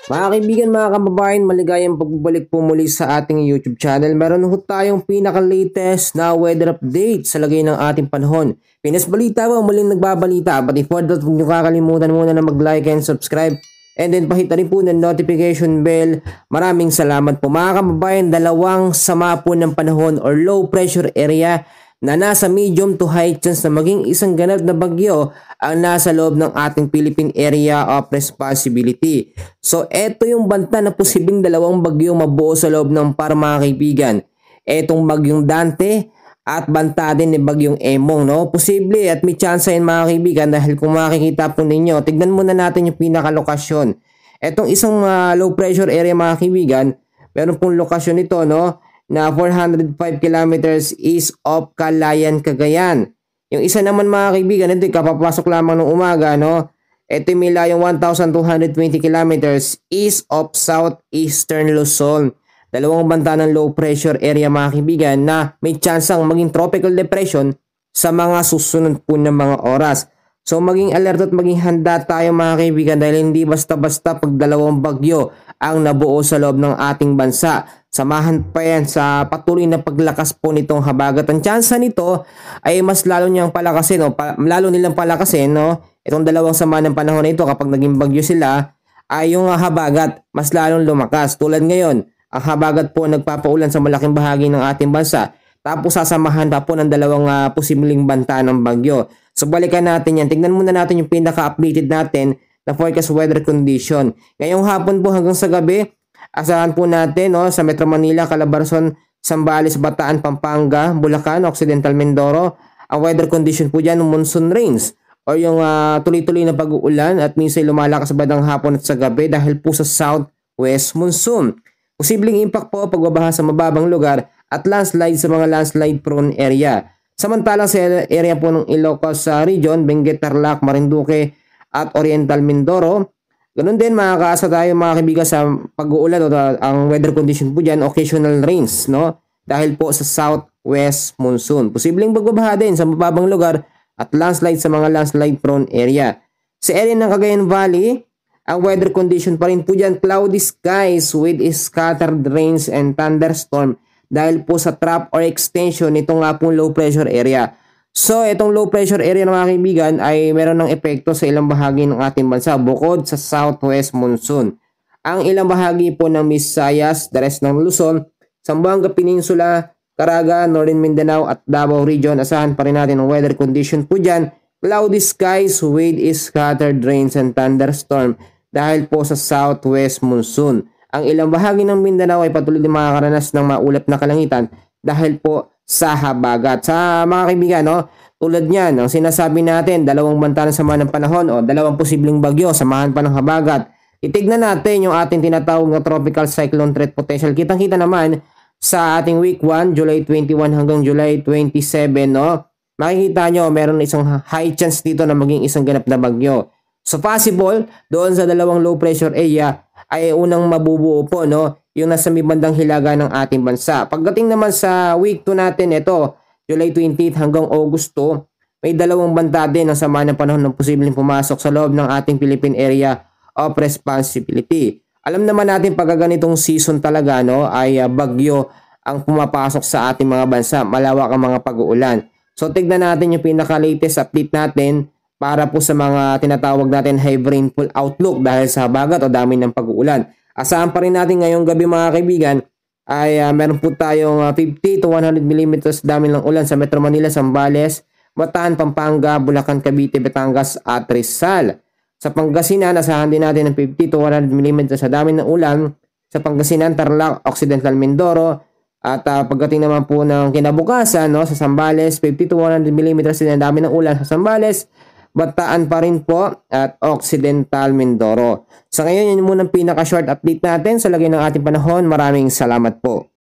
Mga kaibigan, mga kababayan, maligayang pagbabalik po muli sa ating YouTube channel. Meron ho tayong pinaka-latest na weather update sa lagay ng ating panahon. Pinas Balita po, muling nagbabalita. But before that, huwag niyo kakalimutan muna na mag-like and subscribe. And then pahita rin po ng notification bell. Maraming salamat po mga kababayan. Dalawang sama po ng panahon or low pressure area na nasa medium to high chance na maging isang ganap na bagyo ang nasa loob ng ating Philippine Area of Responsibility. So, eto yung banta na posibleng dalawang bagyo mabuo sa loob ng par mga kaibigan. Etong bagyong Dante at banta din ni bagyong Emong, no? Posible at may chance yan mga kaibigan dahil kung makikita po ninyo, tignan muna natin yung pinakalokasyon. Etong isang low pressure area mga kaibigan, meron pong lokasyon ito, no? Na 405 kilometers east of Calayan, Cagayan. Yung isa naman mga kaibigan, ito kapapasok lamang ng umaga, no? Ito may layong 1,220 kilometers east of southeastern Luzon. Dalawang banta ng low pressure area mga kaibigan na may tsansang maging tropical depression sa mga susunod po ng mga oras. So maging alert at maging handa tayo mga kaibigan dahil hindi basta-basta pag dalawang bagyo ang nabuo sa loob ng ating bansa. Samahan pa yan sa patuloy na paglakas po nitong habagat. Ang tsansa nito ay mas lalo niyang palakasin, lalo nilang palakasin, no? Itong dalawang sama ng panahon na ito kapag naging bagyo sila ay yung habagat mas lalong lumakas. Tulad ngayon, ang habagat po nagpapaulan sa malaking bahagi ng ating bansa. Tapos sasamahan pa po ng dalawang posibleng banta ng bagyo. So balikan natin yan. Tignan muna natin yung pinaka-updated natin na forecast weather condition. Ngayong hapon po hanggang sa gabi, asahan po natin sa Metro Manila, Calabarzon, Zambales, Bataan, Pampanga, Bulacan, Occidental Mindoro. Ang weather condition po dyan, monsoon rains o yung tuloy-tuloy na pag-uulan at minsan lumalakas badang hapon at sa gabi dahil po sa southwest monsoon. Posibleng impact po pagbabaha sa mababang lugar at landslide sa mga landslide prone area. Samantalang sa area po ng Ilocos region, Benguet, Tarlac, Marinduque at Oriental Mindoro, ganun din makakaasa tayo mga kaibigan sa pag-uulan o ang weather condition po dyan, occasional rains, no? Dahil po sa southwest monsoon. Posibleng pagbabaha din sa mababang lugar at landslide sa mga landslide prone area. Sa area ng Cagayan Valley, ang weather condition pa rin po dyan, cloudy skies with scattered rains and thunderstorm dahil po sa trap or extension nitong nga pong low pressure area. So, itong low pressure area ng mga kaibigan ay meron ng epekto sa ilang bahagi ng ating bansa bukod sa southwest monsoon. Ang ilang bahagi po ng Visayas, the rest ng Luzon, Zamboanga Peninsula, Caraga, Northern Mindanao at Davao Region, asahan pa rin natin ang weather condition po dyan, cloudy skies with scattered rains and thunderstorm dahil po sa southwest monsoon. Ang ilang bahagi ng Mindanao ay patuloy din makakaranas ng maulap na kalangitan dahil po sa habagat. Sa mga kaibigan, tulad niyan, ang sinasabi natin, dalawang banta ng sama ng panahon o dalawang posibleng bagyo, samahan pa ng habagat. Itignan natin yung ating tinatawag na tropical cyclone threat potential. Kitang-kita naman sa ating week 1, July 21 hanggang July 27, makikita nyo meron isang high chance dito na maging isang ganap na bagyo. So possible, doon sa dalawang low pressure area ay unang mabubuo po, yung nasa may bandang hilaga ng ating bansa. Pagdating naman sa week 2 natin, ito, July 28 hanggang August 2, may dalawang banta din ang sama ng panahon ng posibleng pumasok sa loob ng ating Philippine Area of Responsibility. Alam naman natin pag ganitong season talaga, ay bagyo ang pumapasok sa ating mga bansa. Malawak ang mga pag-uulan. So tignan natin yung pinaka-latest update natin para po sa mga tinatawag natin high rainfall outlook dahil sa habagat o dami ng pag-uulan. Asahan pa rin natin ngayong gabi mga kaibigan ay meron po tayong 50 to 100 mm dami ng ulan sa Metro Manila, Zambales, Bataan, Pampanga, Bulacan, Cavite, Batangas at Rizal. Sa Pangasinan, asahan din natin ng 50 to 100 mm sa dami ng ulan sa Pangasinan, Tarlac, Occidental Mindoro. At pagdating naman po ng kinabukasan, sa Zambales, 50 to 100 mm din ang dami ng ulan sa Zambales, Bataan pa rin po at Occidental Mindoro. Sa ngayon, yun muna ang pinaka-short update natin sa lagay ng ating panahon. Maraming salamat po.